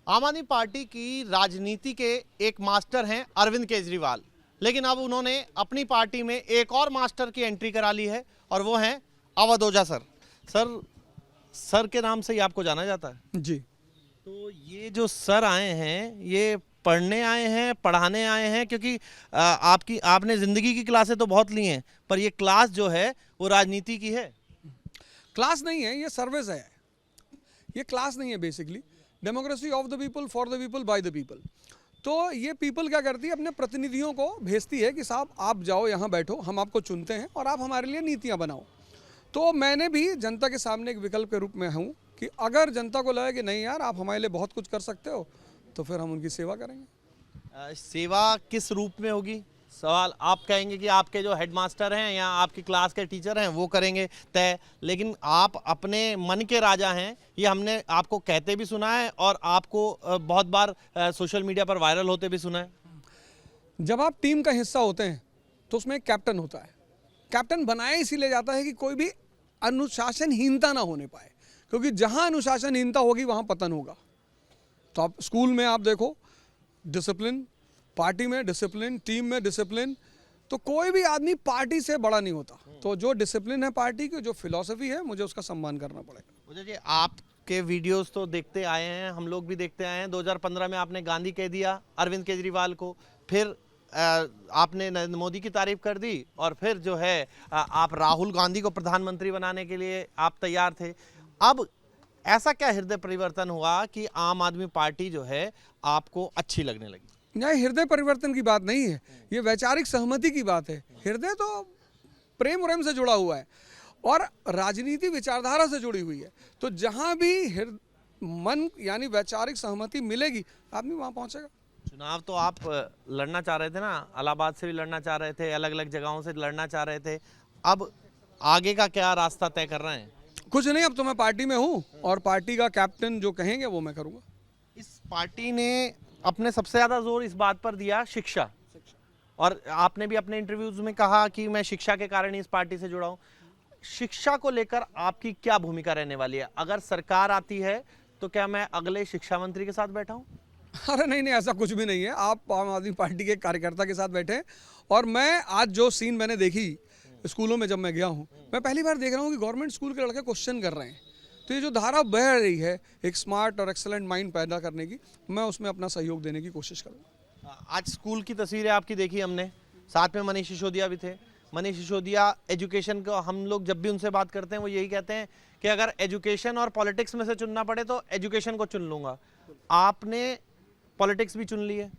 आम आदमी पार्टी की राजनीति के एक मास्टर हैं अरविंद केजरीवाल, लेकिन अब उन्होंने अपनी पार्टी में एक और मास्टर की एंट्री करा ली है और वो हैं अवध ओझा सर। सर के नाम से ही आपको जाना जाता है जी। तो ये जो सर आए हैं ये पढ़ने आए हैं, पढ़ाने आए हैं? क्योंकि आपने जिंदगी की क्लासें तो बहुत ली हैं, पर ये क्लास जो है वो राजनीति की है। क्लास नहीं है, ये सर्विस है। ये क्लास नहीं है। Basically democracy of the people, for the people, by the people. तो ये पीपल क्या करती है, अपने प्रतिनिधियों को भेजती है कि साहब आप जाओ, यहाँ बैठो, हम आपको चुनते हैं और आप हमारे लिए नीतियाँ बनाओ। तो मैंने भी जनता के सामने एक विकल्प के रूप में हूँ कि अगर जनता को लगे कि नहीं यार आप हमारे लिए बहुत कुछ कर सकते हो, तो फिर हम उनकी सेवा करेंगे। सेवा किस रूप में होगी? सवाल आप कहेंगे कि आपके जो हेडमास्टर हैं या आपकी क्लास के टीचर हैं वो करेंगे तय, लेकिन आप अपने मन के राजा हैं, ये हमने आपको कहते भी सुना है और आपको बहुत बार सोशल मीडिया पर वायरल होते भी सुना है। जब आप टीम का हिस्सा होते हैं तो उसमें एक कैप्टन होता है। कैप्टन बनाया इसीलिए जाता है कि कोई भी अनुशासनहीनता ना होने पाए, क्योंकि जहां अनुशासनहीनता होगी वहां पतन होगा। तो आप स्कूल में आप देखो डिसिप्लिन, पार्टी में डिसिप्लिन, टीम में डिसिप्लिन, तो कोई भी आदमी पार्टी से बड़ा नहीं होता। तो जो डिसिप्लिन है पार्टी की, जो फिलॉसफी है, मुझे उसका सम्मान करना पड़ेगा। मुझे जी आपके वीडियोस तो देखते आए हैं, हम लोग भी देखते आए हैं। 2015 में आपने गांधी कह दिया अरविंद केजरीवाल को, फिर आपने नरेंद्र मोदी की तारीफ कर दी और फिर जो है आप राहुल गांधी को प्रधानमंत्री बनाने के लिए आप तैयार थे। अब ऐसा क्या हृदय परिवर्तन हुआ कि आम आदमी पार्टी जो है आपको अच्छी लगने लगी? नहीं, हृदय परिवर्तन की बात नहीं है, ये वैचारिक सहमति की बात है। हृदय तो प्रेम प्रेम से जुड़ा हुआ है और राजनीति विचारधारा से जुड़ी हुई है। तो जहां भी मन यानी वैचारिक सहमति मिलेगी, आदमी वहां पहुंचेगा। चुनाव तो आप लड़ना चाह रहे थे ना, इलाहाबाद से भी लड़ना चाह रहे थे, अलग अलग जगहों से लड़ना चाह रहे थे। अब आगे का क्या रास्ता तय कर रहे हैं? कुछ नहीं, अब तो मैं पार्टी में हूँ और पार्टी का कैप्टन जो कहेंगे वो मैं करूँगा। इस पार्टी ने अपने सबसे ज़्यादा जोर इस बात पर दिया शिक्षा, और आपने भी अपने इंटरव्यूज में कहा कि मैं शिक्षा के कारण ही इस पार्टी से जुड़ा हूँ। शिक्षा को लेकर आपकी क्या भूमिका रहने वाली है? अगर सरकार आती है तो क्या मैं अगले शिक्षा मंत्री के साथ बैठा हूँ? अरे नहीं, ऐसा कुछ भी नहीं है। आप आम आदमी पार्टी के कार्यकर्ता के साथ बैठे और मैं आज जो सीन मैंने देखी स्कूलों में जब मैं गया हूँ, मैं पहली बार देख रहा हूँ कि गवर्नमेंट स्कूल के लड़के क्वेश्चन कर रहे हैं। तो ये जो धारा बह रही है एक स्मार्ट और एक्सेलेंट माइंड पैदा करने की, मैं उसमें अपना सहयोग देने की कोशिश करूँगा। आज स्कूल की तस्वीरें आपकी देखी हमने, साथ में मनीष सिसोदिया भी थे। मनीष सिसोदिया एजुकेशन को, हम लोग जब भी उनसे बात करते हैं वो यही कहते हैं कि अगर एजुकेशन और पॉलिटिक्स में से चुनना पड़े तो एजुकेशन को चुन लूँगा। आपने पॉलिटिक्स भी चुन ली है?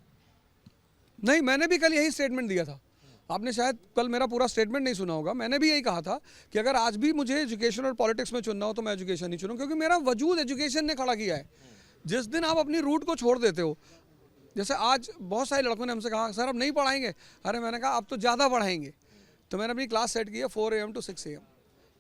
नहीं, मैंने भी कल यही स्टेटमेंट दिया था। आपने शायद कल मेरा पूरा स्टेटमेंट नहीं सुना होगा। मैंने भी यही कहा था कि अगर आज भी मुझे एजुकेशन और पॉलिटिक्स में चुनना हो तो मैं एजुकेशन ही चुनूं, क्योंकि मेरा वजूद एजुकेशन ने खड़ा किया है। जिस दिन आप अपनी रूट को छोड़ देते हो, जैसे आज बहुत सारे लड़कों ने हमसे कहा सर अब नहीं पढ़ाएंगे, अरे मैंने कहा अब तो ज़्यादा पढ़ाएंगे। तो मैंने अपनी क्लास सेट की है 4 AM to 6 AM।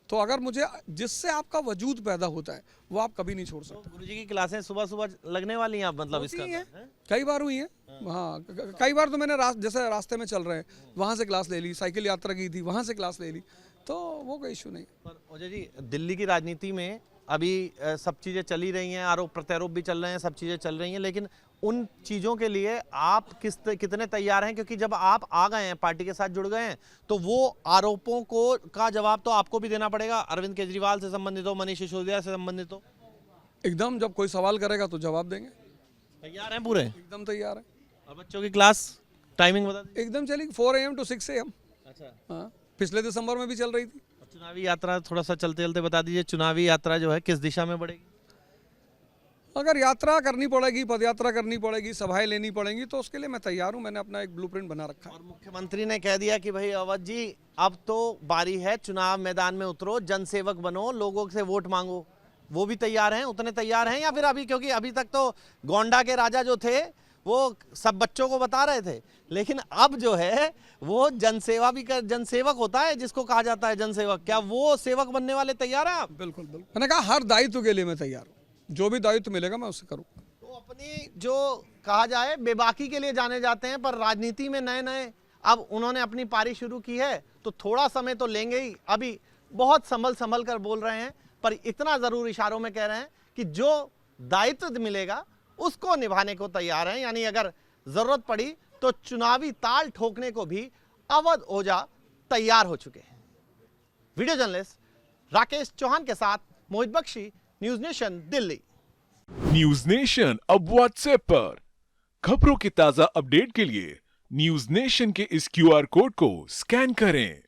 तो अगर मुझे जिससे आपका वजूद पैदा होता है वो आप कभी नहीं छोड़ सकते। गुरुजी की क्लासें सुबह सुबह लगने वाली हैं आप, मतलब इसका है? कई बार हुई है। हाँ, कई बार तो मैंने जैसे रास्ते में चल रहे हैं वहाँ से क्लास ले ली, साइकिल यात्रा की थी वहाँ से क्लास ले ली, तो वो कोई इशू नहीं। पर ओझा जी, दिल्ली की राजनीति में अभी सब चीज़ें चली रही हैं, आरोप प्रत्यारोप भी चल रहे हैं, सब चीज़ें चल रही हैं, लेकिन उन चीज़ों के लिए आप कितने तैयार हैं? क्योंकि जब आप आ गए हैं, पार्टी के साथ जुड़ गए हैं, तो वो आरोपों का जवाब तो आपको भी देना पड़ेगा, अरविंद केजरीवाल से संबंधित हो, मनीष सिसोदिया से संबंधित हो। एकदम, जब कोई सवाल करेगा तो जवाब देंगे। तैयार हैं पूरे? एकदम तैयार है। और बच्चों की क्लास टाइमिंग बता दीजिए। एकदम चलेगी 4 AM to 6 AM। अच्छा, हाँ, पिछले दिसंबर में भी चल रही थी। चुनावी यात्रा थोड़ा सा चलते चलते बता दीजिए, चुनावी यात्रा जो है किस दिशा में बढ़ेगी? अगर यात्रा करनी पड़ेगी, पदयात्रा करनी पड़ेगी, सभाएं लेनी पड़ेंगी, तो उसके लिए मैं तैयार हूं। मैंने अपना एक ब्लूप्रिंट बना रखा है। और मुख्यमंत्री ने कह दिया कि भाई अवध जी अब तो बारी है, चुनाव मैदान में उतरो, जनसेवक बनो, लोगों से वोट मांगो। वो भी तैयार हैं, उतने तैयार हैं या फिर अभी? क्योंकि अभी तक तो गोंडा के राजा जो थे वो सब बच्चों को बता रहे थे, लेकिन अब जो है वो जनसेवा भी कर, जनसेवक होता है जिसको कहा जाता है जनसेवक, क्या वो सेवक बनने वाले तैयार हैं आप? बिल्कुल बिल्कुल, मैंने कहा हर दायित्व के लिए मैं तैयार हूँ, जो भी दायित्व मिलेगा मैं उससे करूँगा। तो अपनी जो कहा जाए बेबाकी के लिए जाने जाते हैं, पर राजनीति में नए नए अब उन्होंने अपनी पारी शुरू की है तो थोड़ा समय तो लेंगे ही। अभी बहुत संभल कर बोल रहे हैं, पर इतना जरूर इशारों में कह रहे हैं कि जो दायित्व मिलेगा उसको निभाने को तैयार हैं। यानी अगर जरूरत पड़ी तो चुनावी ताल ठोकने को भी अवध ओझा तैयार हो चुके हैं। वीडियो जर्नलिस्ट राकेश चौहान के साथ Mohit Bakshi, news nation Delhi. News nation अब व्हाट्सएप पर खबरों के ताजा अपडेट के लिए न्यूज नेशन के इस QR कोड को स्कैन करें